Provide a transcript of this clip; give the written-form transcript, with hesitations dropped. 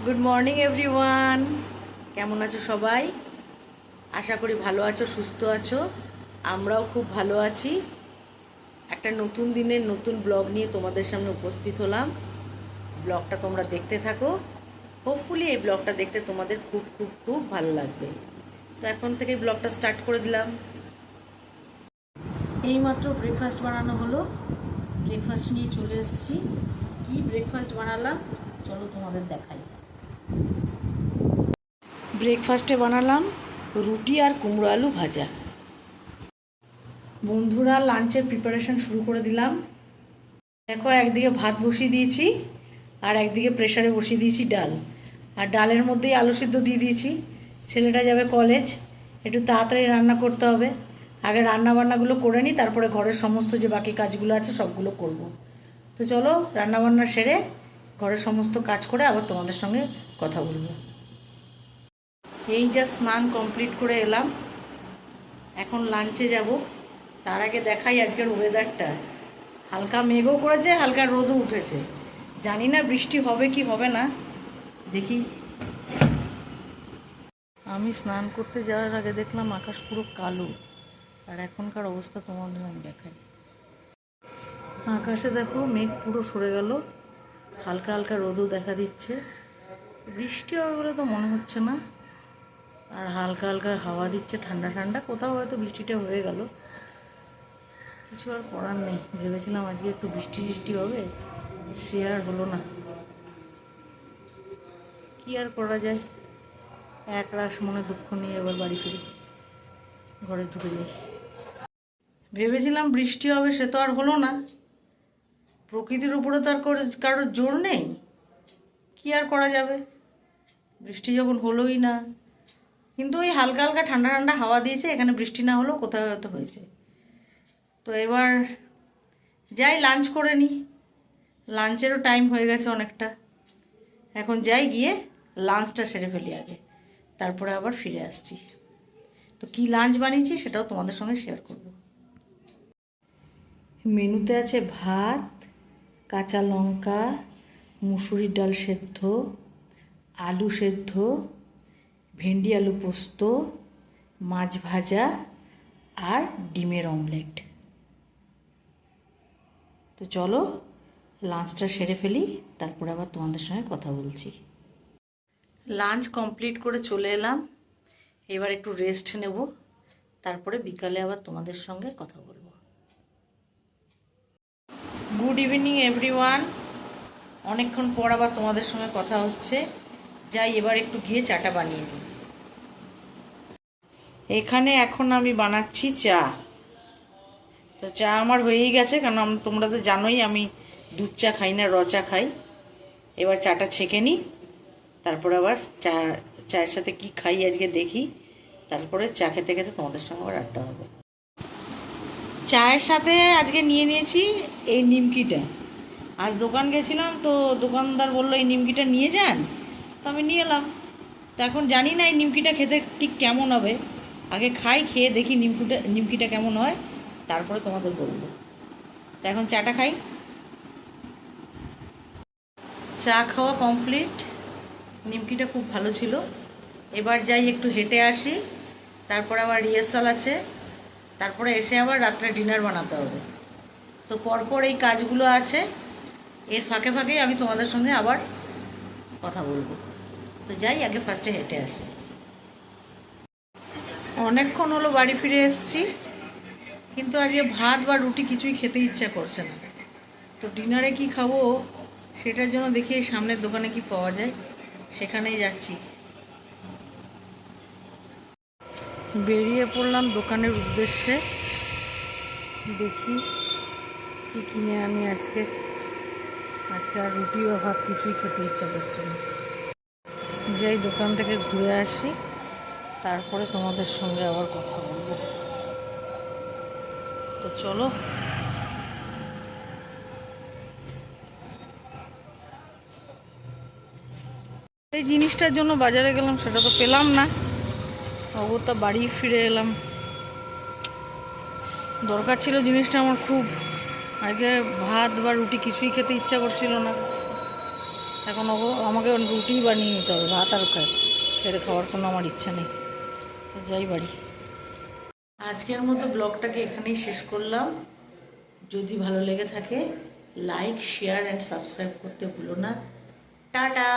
Good morning everyone, কেমন আছো সবাই? আশা করি ভালো আছো, সুস্থ আছো। আমরাও খুব ভালো আছি। একটা নতুন দিনের নতুন ব্লগ নিয়ে তোমাদের সামনে উপস্থিত হলাম। ব্লগটা তোমরা দেখতে থাকো। হোপফুলি এই ব্লগটা দেখতে তোমাদের খুব খুব খুব ভালো লাগবে। তো এখন থেকে ব্লগটা স্টার্ট করে দিলাম। এইমাত্র ব্রেকফাস্ট বানানো হলো, ব্রেকফাস্ট নিয়ে চলে এসেছি। কি ব্রেকফাস্ট বানালাম চলো তোমাদের দেখাই। ব্রেকফাস্টে বানালাম রুটি আর কুমড়ো আলু ভাজা। বন্ধুরা, লাঞ্চের প্রিপারেশন শুরু করে দিলাম। দেখো, একদিকে ভাত বসিয়ে দিয়েছি আর একদিকে প্রেসারে বসিয়ে দিয়েছি ডাল। আর ডালের মধ্যেই আলু সিদ্ধ দিয়ে দিয়েছি। ছেলেটা যাবে কলেজ, একটু তাড়াতাড়ি রান্না করতে হবে। আগে রান্না বান্নাগুলো করে নিই, তারপরে ঘরের সমস্ত যে বাকি কাজগুলো আছে সবগুলো করব। তো চলো রান্নাবান্না সেরে ঘরের সমস্ত কাজ করে আবার তোমাদের সঙ্গে কথা বলবো। এই যা স্নান কমপ্লিট করে এলাম, এখন লাঞ্চে যাব। তার আগে দেখাই আজকের ওয়েদারটা। হালকা মেঘও করেছে, হালকা রোদও উঠেছে। জানি না বৃষ্টি হবে কি হবে না, দেখি। আমি স্নান করতে যাওয়ার আগে দেখলাম আকাশ পুরো কালো, আর এখনকার অবস্থা তোমাদের আমি দেখাই। আকাশে দেখো মেঘ পুরো সরে গেল, হালকা হালকা রোদও দেখা দিচ্ছে। বৃষ্টি হবে বলে তো মনে হচ্ছে না। আর হালকা হালকা হাওয়া দিচ্ছে, ঠান্ডা ঠান্ডা। কোথাও হয়তো বৃষ্টিটা হয়ে গেল, কিছু আর করার নেই। ভেবেছিলাম আজকে একটু বৃষ্টি বৃষ্টি হবে, সে আর হলো না। কি আর করা যায়, এক রাশ মনে দুঃখ নিয়ে এবার বাড়ি ফিরি, ঘরে ঢুকে যাই। ভেবেছিলাম বৃষ্টি হবে, সে তো আর হলো না। প্রকৃতির উপরে তো আর কারোর জোর নেই, কি আর করা যাবে। বৃষ্টি যখন হলোই না, কিন্তু ওই হালকা হালকা ঠান্ডা ঠান্ডা হাওয়া দিয়েছে। এখানে বৃষ্টি না হলেও কোথাও হয়তো হয়েছে। তো এবার যাই লাঞ্চ করে নিই। লাঞ্চেরও টাইম হয়ে গেছে অনেকটা। এখন যাই, গিয়ে লাঞ্চটা সেরে ফেলি আগে, তারপরে আবার ফিরে আসছি। তো কি লাঞ্চ বানিয়েছি সেটাও তোমাদের সঙ্গে শেয়ার করব। মেনুতে আছে ভাত, কাঁচা লঙ্কা, মুসুরির ডাল সেদ্ধ, আলু সেদ্ধ, ভেন্ডি আলু পোস্ত, মাছ ভাজা আর ডিমের অমলেট। তো চলো লাঞ্চটা সেরে ফেলি, তারপরে আবার তোমাদের সঙ্গে কথা বলছি। লাঞ্চ কমপ্লিট করে চলে এলাম, এবার একটু রেস্ট নেব, তারপরে বিকালে আবার তোমাদের সঙ্গে কথা বলবো। গুড ইভিনিং এভরিওয়ান, অনেকক্ষণ পর আবার তোমাদের সঙ্গে কথা হচ্ছে। যাই এবার একটু গিয়ে চাটা বানিয়ে নিই। এখানে এখন আমি বানাচ্ছি চা। তো চা আমার হয়েই গেছে, কারণ তোমরা তো জানোই আমি দুধ চা খাই না, র চা খাই। এবার চাটা ছেঁকে নিই, তারপরে আবার চায়ের সাথে কি খাই আজকে দেখি, তারপরে চা খেতে খেতে তোমাদের সঙ্গে আবার আড্ডা হবে। চায়ের সাথে আজকে নিয়ে নিয়েছি এই নিমকিটা। আজ দোকান গেছিলাম, তো দোকানদার বললো এই নিমকিটা নিয়ে যান, তো আমি নিয়ে এলাম। তো এখন জানি না এই নিমকিটা খেতে ঠিক কেমন হবে। আগে খাই, খেয়ে দেখি নিমকিটা কেমন হয়, তারপরে তোমাদের বলবো। তো এখন চাটা খাই। চা খাওয়া কমপ্লিট, নিমকিটা খুব ভালো ছিল। এবার যাই একটু হেঁটে আসি, তারপর আবার রিহার্সাল আছে, তারপরে এসে আবার রাত্রে ডিনার বানাতে হবে। তো পরপর এই কাজগুলো আছে, এর ফাঁকে ফাঁকেই আমি তোমাদের সঙ্গে আবার কথা বলবো। তো যাই, আগে ফার্স্টে হেঁটে আসি। অনেকক্ষণ হলো বাড়ি ফিরে এসেছি, কিন্তু আজকে ভাত বা রুটি কিছুই খেতে ইচ্ছা করছে না। তো ডিনারে কি খাবো সেটার জন্য দেখি এই সামনের দোকানে কি পাওয়া যায়, সেখানেই যাচ্ছি। বেরিয়ে পড়লাম দোকানের উদ্দেশ্যে, দেখি কি কিনে আনি আজকে। আর রুটি বা ভাত কিছুই খেতে ইচ্ছা করছে না। যাই দোকান থেকে ঘুরে আসি, তারপরে তোমাদের সঙ্গে আবার কথা বলবো। তো চলো। এই জিনিসটার জন্য বাজারে গেলাম, সেটা তো পেলাম না, অগত্যা বাড়ি ফিরে এলাম। দরকার ছিল জিনিসটা আমার খুব। আজকে ভাত বা রুটি কিছুই খেতে ইচ্ছা করছিল না। এখন আমাকে রুটি বানিয়ে নিতে হবে, ভাত আর খেতে খাওয়ার কোনো আমার ইচ্ছা নেই। যাই বাড়ি। আজকের মতো ব্লগটাকে এখানেই শেষ করলাম। যদি ভালো লেগে থাকে লাইক, শেয়ার অ্যান্ড সাবস্ক্রাইব করতে ভুলো না। টাটা।